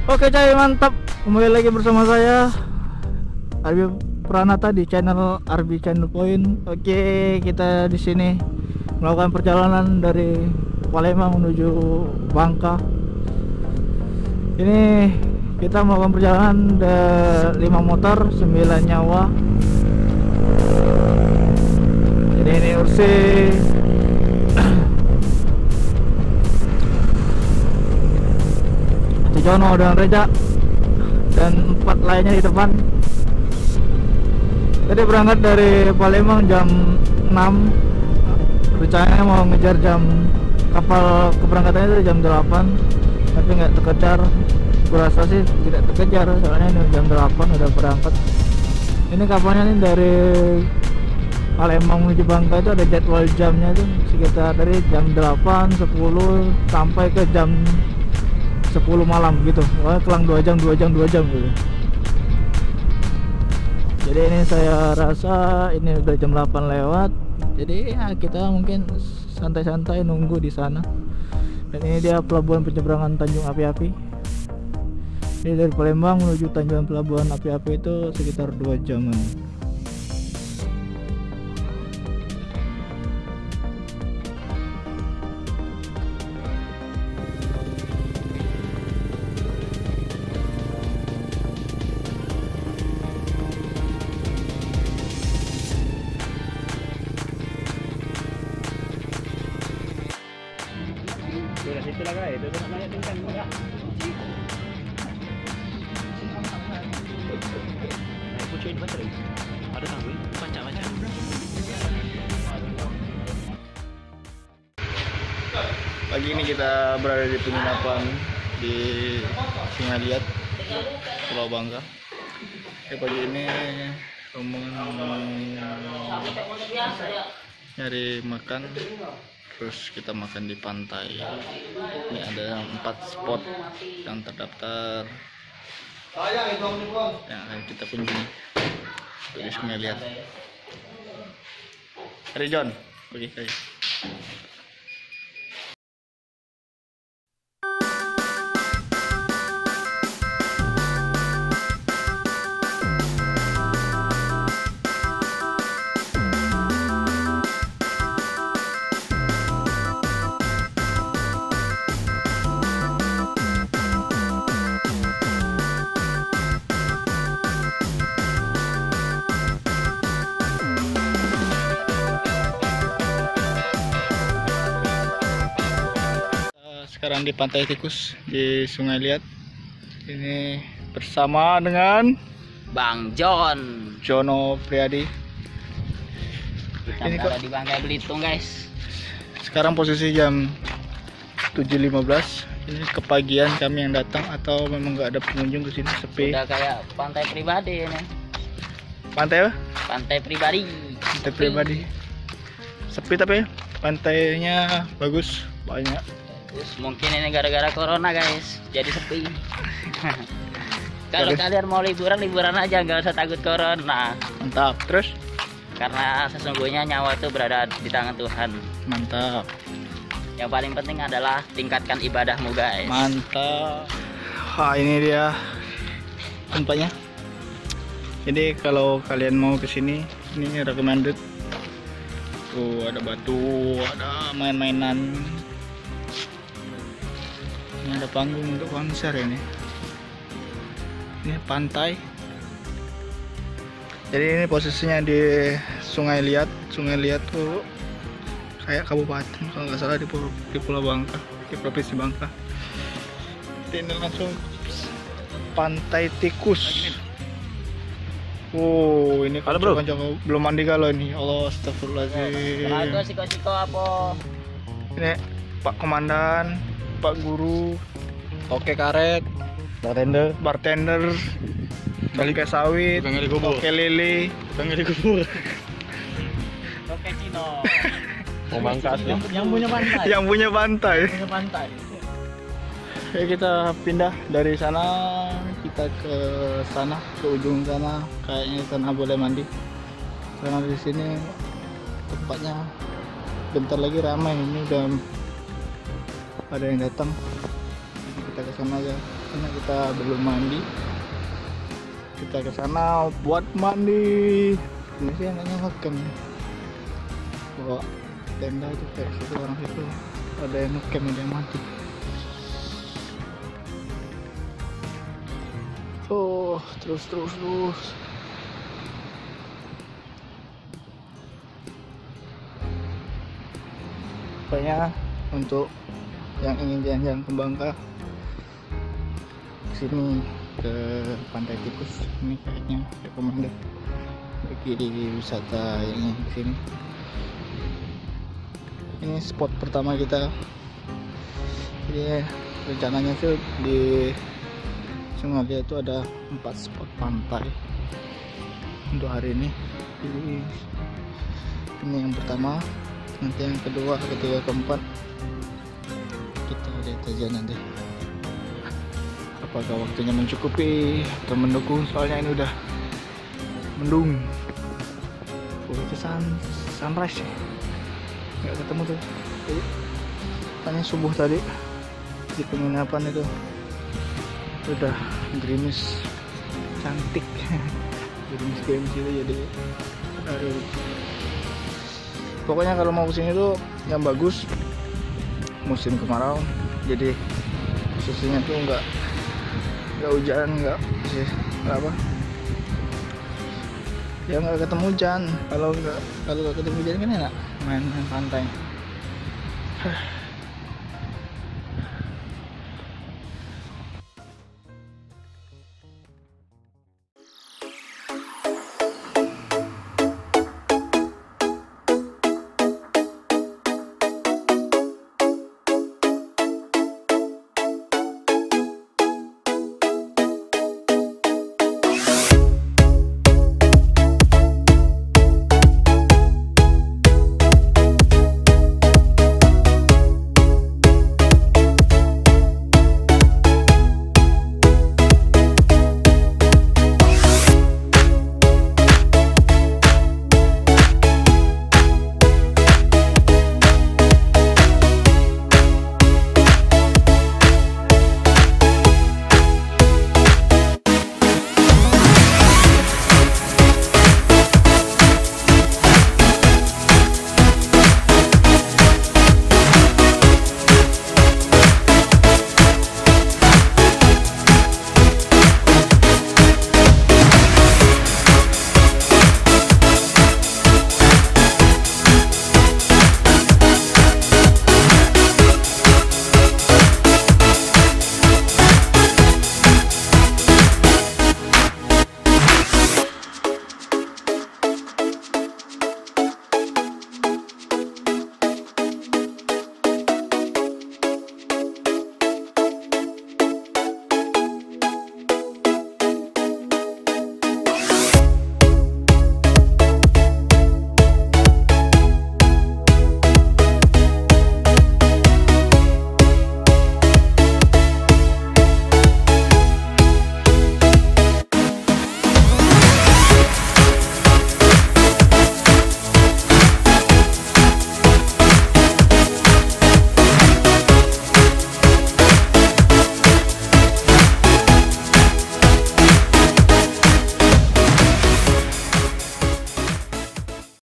Oke coy, mantap. Kembali lagi bersama saya Arbi Pranata di channel Arbi Channel Point. Oke, kita di sini melakukan perjalanan dari Palembang menuju Bangka. Ini kita melakukan perjalanan 5 motor 9 nyawa. Jadi ini Ursi Jono dan Reja dan 4 lainnya di depan. Tadi berangkat dari Palembang jam 6. Rencananya mau ngejar jam kapal keberangkatannya itu jam 8, tapi nggak terkejar. Kurasa sih tidak terkejar, soalnya ini jam 8 udah berangkat. Ini kapalnya nih dari Palembang menuju Bangka itu ada jadwal jamnya tuh, sekitar dari jam 8, 10 sampai ke jam 10 malam gitu. Wah, kelang 2 jam gitu. Jadi ini saya rasa ini udah jam 8 lewat. Jadi ya kita mungkin santai-santai nunggu di sana. Dan ini dia pelabuhan penyeberangan Tanjung Api-Api. Ini dari Palembang menuju Tanjung Pelabuhan Api-Api itu sekitar 2 jaman. Sudah situ lah guys, itu namanya tingkat enggak. Aku cuy di baterai. Ada nanggung, baca-baca. Pagi ini kita berada di penginapan di Sungai Liat, Pulau Bangka. Pagi ini rombongan nyari makan. Terus kita makan di pantai. Ini ada 4 spot yang terdaftar yang akan kita kunjungi di Sungai Liat. Hari John, pergi. Sekarang di Pantai Tikus di Sungai Liat. Ini bersama dengan Bang John. Jono Priadi. Kita berada di Bangka Belitung guys. Sekarang posisi jam 7.15. Ini kepagian kami yang datang atau memang nggak ada pengunjung ke sini, sepi. Udah kayak pantai pribadi ini. Pantai apa? Pantai pribadi. Pantai pribadi. Sepi tapi pantainya bagus, banyak. Terus mungkin ini gara-gara corona guys, jadi sepi. Kalau kalian mau liburan aja, nggak usah takut corona. Mantap. Terus? Karena sesungguhnya nyawa itu berada di tangan Tuhan. Mantap. Yang paling penting adalah tingkatkan ibadahmu guys. Mantap. Wah, ini dia tempatnya. Jadi kalau kalian mau kesini, ini recommended. Tuh ada batu, ada main-mainan. Ini ada panggung untuk konser ini. Ini pantai. Jadi ini posisinya di Sungai Liat. Sungai Liat tuh kayak kabupaten kalau nggak salah di Pulau Bangka, di Provinsi Bangka. Ini langsung Pantai Tikus. Oh, ini kalau bro belum mandi kalau ini. Allah, astagfirullahaladzim. Tenaga siko-siko apa? Ini Pak Komandan, Pak Guru, Oke karet, bartender, kali kayak sawit, oke lele, Oke Cino. Bangka asli. Yang punya pantai. yang punya pantai. Punya pantai. Oke, kita pindah dari sana, kita ke sana, ke ujung sana, kayaknya sana boleh mandi. Karena di sini tempatnya bentar lagi ramai, ini udah ada yang datang. Jadi kita ke sana aja. karena kita belum mandi. Kita ke sana buat mandi. Ini sih enaknya makan. Bawa tenda itu kayak situ, orang situ ada yang ngecamp, ada yang mati. Oh, terus. Pokoknya untuk yang ingin jalan-jalan ke Bangka, sini ke Pantai Tikus ini kayaknya recommended bagi wisata yang ingin kesini. Ini spot pertama kita. Jadi rencananya tuh di Sungai itu ada 4 spot pantai untuk hari ini. Jadi ini yang pertama, nanti yang kedua, ketiga, keempat kita lihat aja nanti apakah waktunya mencukupi atau mendukung, soalnya ini udah mendung. Itu sunrise ya, nggak ketemu tuh. Jadi tanya subuh tadi di penginapan itu udah gerimis cantik. gerimis itu jadi aduh. Pokoknya kalau mau kesini tuh yang bagus musim kemarau, jadi posisinya tuh nggak hujan, nggak apa ya, nggak ketemu hujan. Kalau nggak ketemu hujan kan enak main pantai.